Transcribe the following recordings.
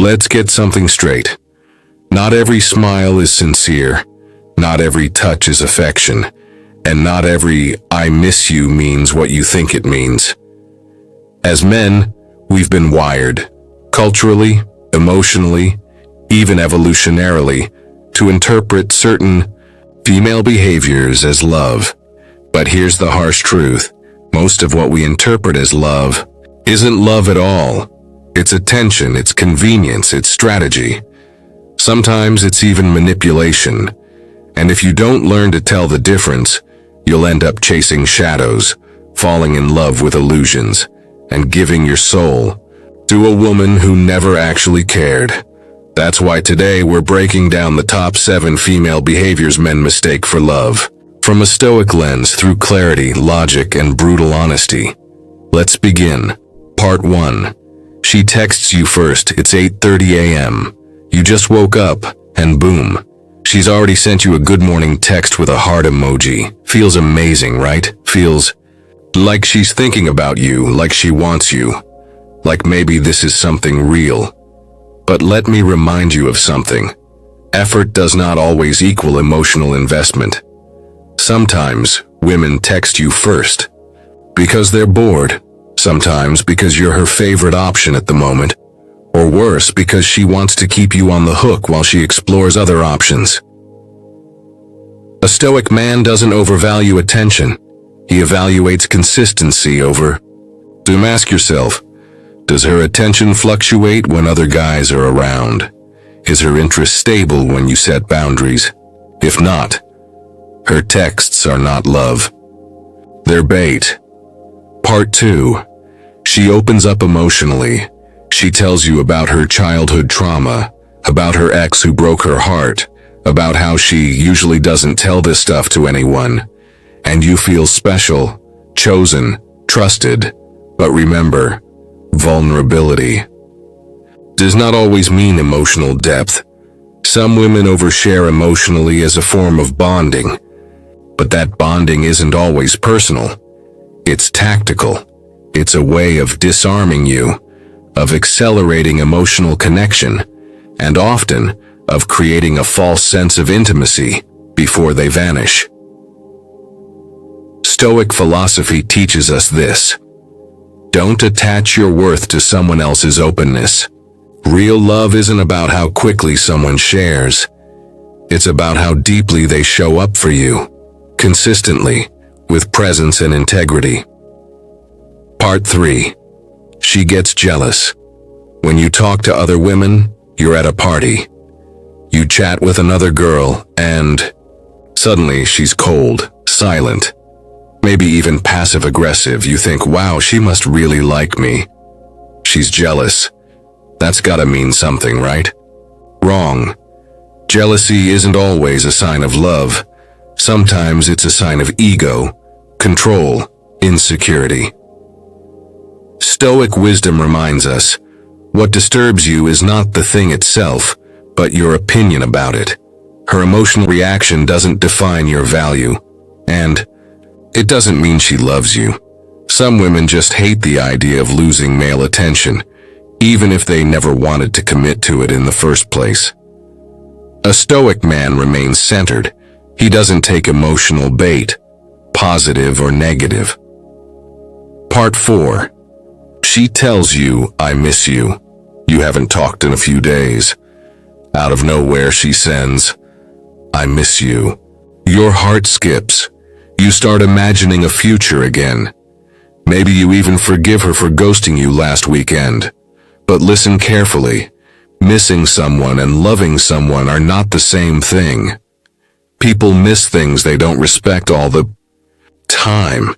Let's get something straight. Not every smile is sincere, not every touch is affection, and not every "I miss you" means what you think it means. As men, we've been wired, culturally, emotionally, even evolutionarily, to interpret certain female behaviors as love. But here's the harsh truth. Most of what we interpret as love isn't love at all. It's attention, it's convenience, it's strategy. Sometimes it's even manipulation. And if you don't learn to tell the difference, you'll end up chasing shadows, falling in love with illusions, and giving your soul to a woman who never actually cared. That's why today we're breaking down the top 7 female behaviors men mistake for love, from a Stoic lens through clarity, logic, and brutal honesty. Let's begin. Part 1. She texts you first. It's 8:30 a.m. You just woke up, and boom, she's already sent you a good morning text with a heart emoji. Feels amazing, right? Feels like she's thinking about you, like she wants you, like maybe this is something real. But let me remind you of something. Effort does not always equal emotional investment. Sometimes women text you first because they're bored, sometimes because you're her favorite option at the moment, or worse, because she wants to keep you on the hook while she explores other options. A Stoic man doesn't overvalue attention. He evaluates consistency over. So ask yourself, does her attention fluctuate when other guys are around? Is her interest stable when you set boundaries? If not, her texts are not love. They're bait. Part 2. She opens up emotionally. She tells you about her childhood trauma, about her ex who broke her heart, about how she usually doesn't tell this stuff to anyone. And you feel special, chosen, trusted. But remember, vulnerability does not always mean emotional depth. Some women overshare emotionally as a form of bonding, but that bonding isn't always personal. It's tactical. It's a way of disarming you, of accelerating emotional connection, and often of creating a false sense of intimacy before they vanish. Stoic philosophy teaches us this. Don't attach your worth to someone else's openness. Real love isn't about how quickly someone shares. It's about how deeply they show up for you, consistently, with presence and integrity. Part 3. She gets jealous. When you talk to other women, you're at a party. You chat with another girl, and suddenly she's cold, silent, maybe even passive-aggressive. You think, wow, she must really like me. She's jealous. That's gotta mean something, right? Wrong. Jealousy isn't always a sign of love. Sometimes it's a sign of ego, control, insecurity. Stoic wisdom reminds us, what disturbs you is not the thing itself, but your opinion about it. Her emotional reaction doesn't define your value, and it doesn't mean she loves you. Some women just hate the idea of losing male attention, even if they never wanted to commit to it in the first place. A Stoic man remains centered. He doesn't take emotional bait, positive or negative. Part 4. She tells you, I miss you. You haven't talked in a few days. Out of nowhere, she sends, I miss you. Your heart skips. You start imagining a future again. Maybe you even forgive her for ghosting you last weekend. But listen carefully. Missing someone and loving someone are not the same thing. People miss things they don't respect all the time.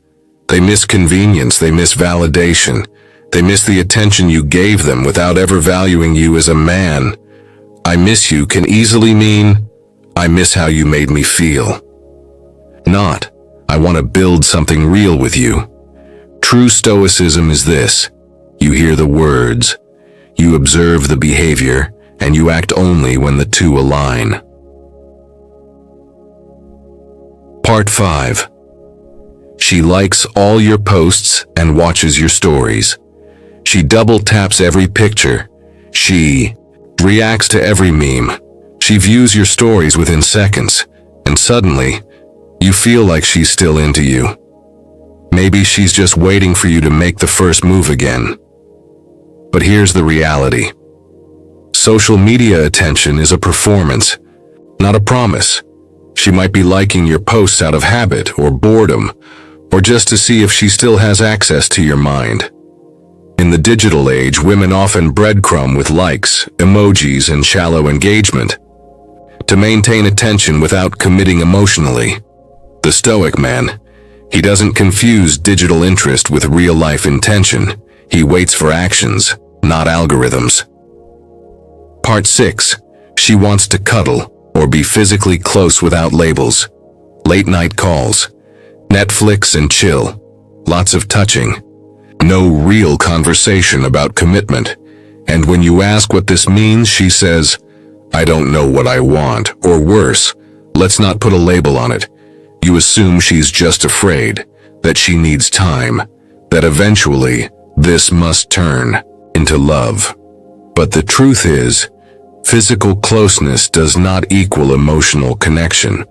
They miss convenience, they miss validation. They miss the attention you gave them without ever valuing you as a man. I miss you can easily mean, I miss how you made me feel. Not, I want to build something real with you. True Stoicism is this. You hear the words, you observe the behavior, and you act only when the two align. Part 5. She likes all your posts and watches your stories. She double taps every picture. She reacts to every meme. She views your stories within seconds, and suddenly, you feel like she's still into you. Maybe she's just waiting for you to make the first move again. But here's the reality. Social media attention is a performance, not a promise. She might be liking your posts out of habit or boredom, or just to see if she still has access to your mind. In the digital age, women often breadcrumb with likes, emojis, and shallow engagement to maintain attention without committing emotionally. The Stoic man, he doesn't confuse digital interest with real-life intention. He waits for actions, not algorithms. Part 6. She wants to cuddle or be physically close without labels. Late-night calls, Netflix and chill, lots of touching. No real conversation about commitment. And when you ask what this means, she says, "I don't know what I want," or worse, "Let's not put a label on it." You assume she's just afraid, that she needs time, that eventually this must turn into love. But the truth is, physical closeness does not equal emotional connection.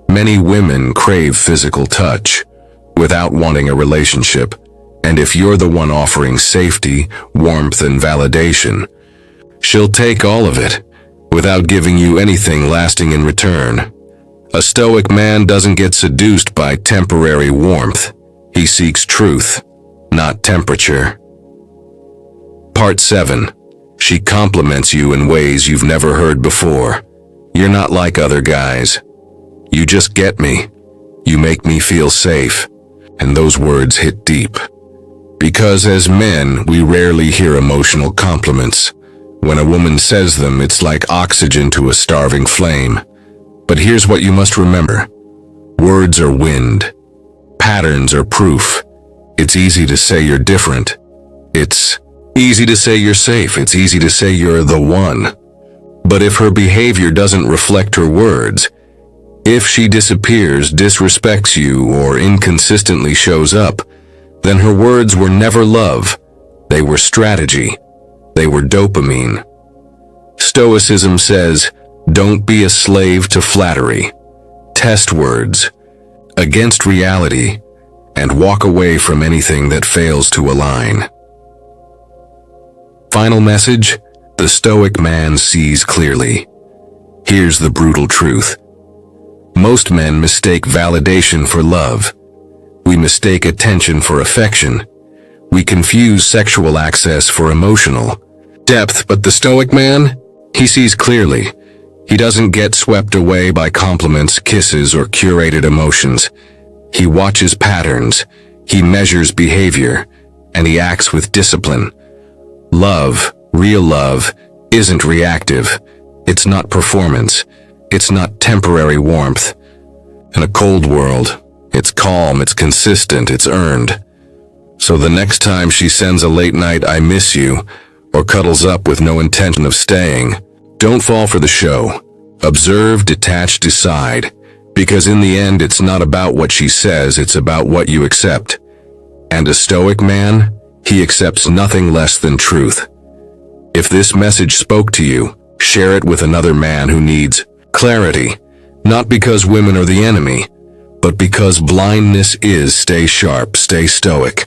Many women crave physical touch without wanting a relationship. And if you're the one offering safety, warmth, and validation, she'll take all of it without giving you anything lasting in return. A Stoic man doesn't get seduced by temporary warmth. He seeks truth, not temperature. Part 7. She compliments you in ways you've never heard before. You're not like other guys. You just get me. You make me feel safe. And those words hit deep. Because as men, we rarely hear emotional compliments. When a woman says them, it's like oxygen to a starving flame. But here's what you must remember. Words are wind. Patterns are proof. It's easy to say you're different. It's easy to say you're safe. It's easy to say you're the one. But if her behavior doesn't reflect her words, if she disappears, disrespects you, or inconsistently shows up, then her words were never love. They were strategy. They were dopamine. Stoicism says, don't be a slave to flattery. Test words against reality and walk away from anything that fails to align. Final message, the Stoic man sees clearly. Here's the brutal truth. Most men mistake validation for love. We mistake attention for affection. We confuse sexual access for emotional depth, but the Stoic man, he sees clearly. He doesn't get swept away by compliments, kisses, or curated emotions. He watches patterns, he measures behavior, and he acts with discipline. Love, real love, isn't reactive. It's not performance. It's not temporary warmth. In a cold world, it's calm, it's consistent, it's earned. So the next time she sends a late night "I miss you" or cuddles up with no intention of staying, don't fall for the show. Observe, detach, decide. Because in the end, it's not about what she says, it's about what you accept. And a Stoic man, he accepts nothing less than truth. If this message spoke to you, share it with another man who needs clarity. Not because women are the enemy, but because blindness is. Stay sharp, stay stoic.